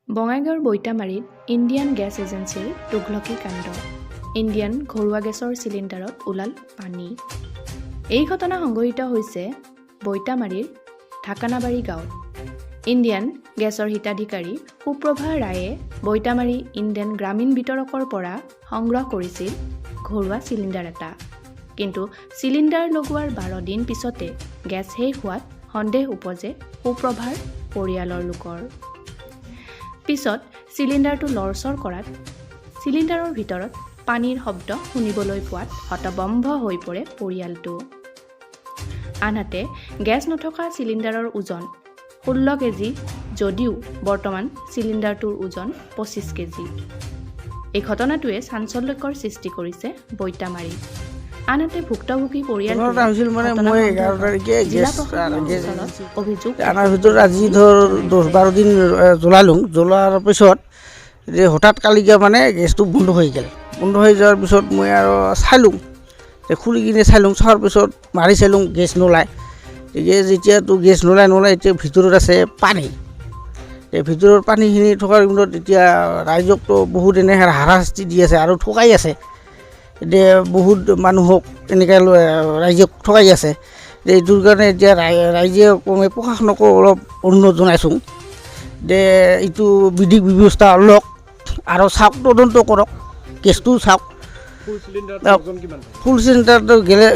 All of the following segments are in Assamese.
বঙাইগাঁৱৰ বৈতামাৰীত ইণ্ডিয়ান গেছ এজেঞ্চিৰ তুঘলকী কাণ্ড। ইণ্ডিয়ান ঘৰুৱা গেছৰ চিলিণ্ডাৰত ওলাল পানী। এই ঘটনা সংঘটিত হৈছে বৈতামাৰীৰ ঢাকানাবাৰী গাঁৱত। ইণ্ডিয়ান গেছৰ হিতাধিকাৰী সুপ্ৰভা ৰায়ে বৈতামাৰী ইণ্ডিয়ান গ্ৰামীণ বিতৰকৰ পৰা সংগ্ৰহ কৰিছিল ঘৰুৱা চিলিণ্ডাৰ এটা। কিন্তু চিলিণ্ডাৰ লগোৱাৰ 12 দিন পিছতে গেছ শেষ হোৱাত সন্দেহ উপজে সুপ্ৰভাৰ পৰিয়ালৰ লোকৰ। পিছত চিলিণ্ডাৰটো লৰচৰ কৰাত চিলিণ্ডাৰৰ ভিতৰত পানীৰ শব্দ শুনিবলৈ পোৱাত হতভম্ব হৈ পৰে পৰিয়ালটো। আনহাতে গেছ নথকা চিলিণ্ডাৰৰ ওজন 16 কেজি যদিও বৰ্তমান চিলিণ্ডাৰটোৰ ওজন 25 কেজি। এই ঘটনাটোৱে চাঞ্চল্যকৰ সৃষ্টি কৰিছে বৈতামাৰীত। আনহাতে ভুক্তভোগী পৰিয়ালটোৱে অভিযোগ আনাৰ ভিতৰত আজি ধৰ 10-12 দিন জ্বলোৱাৰ পিছত যে হঠাৎ কালিকে মানে গেছটো বন্ধ হৈ গ'ল। বন্ধ হৈ যোৱাৰ পিছত মই আৰু চালোঁ, খুলি কিনে চোৱাৰ পিছত মাৰি চালোঁ গেছ নোলায়। যেতিয়াতো গেছ নোলায় এতিয়া ভিতৰত আছে পানী। এই ভিতৰৰ পানীখিনি থকাৰ পিছত এতিয়া ৰাইজকতো বহুত এনেকৈ হাৰাশাস্তি দি আছে আৰু ঠকাই আছে। এতিয়া বহুত মানুহক এনেকৈ ৰাইজক ঠকাই আছে। এইটোৰ কাৰণে এতিয়া ৰাইজে কমে প্ৰশাসনকো অলপ অনুৰোধ জনাইছোঁ যে এইটো বিধিক ব্যৱস্থা লওক আৰু চাওক, তদন্ত কৰক, কেছটো চাওক। ফুল চিলিণ্ডাৰটো গেলে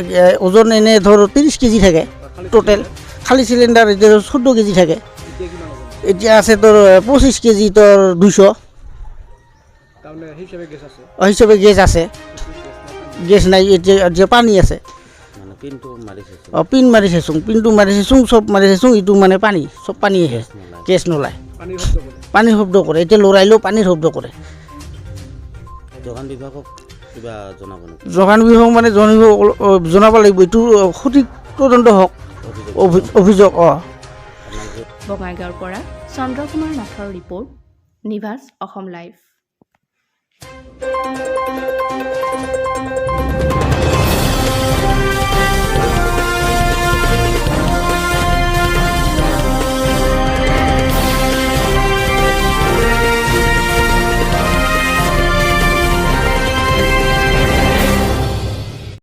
ওজন এনে ধৰ 30 কেজি থাকে টোটেল। খালী চিলিণ্ডাৰ এতিয়া 14 কেজি থাকে। এতিয়া আছে তোৰ 25 কেজি তোৰ 200 হিচাপে গেছ আছে। গেছ নাই, এতিয়া পানী আছে। পিন মাৰি চাইছোঁ, পিনটো মাৰি চাইছোঁ, চব মাৰি চাইছোঁ, এইটো মানে পানী, চব পানী আহে, গেছ নোলায়। পানীৰ শব্দ কৰে, এতিয়া লৰাইলেও পানীৰ শব্দ কৰে। যোগান বিভাগ মানে জনাব লাগিব, এইটো সঠিক তদন্ত হওক, অভিযোগ। বঙাইগাঁৱৰ পৰা চন্দ্ৰকুমাৰ নাথৰ ৰিপৰ্ট, নিভাজ অসম লাইভ।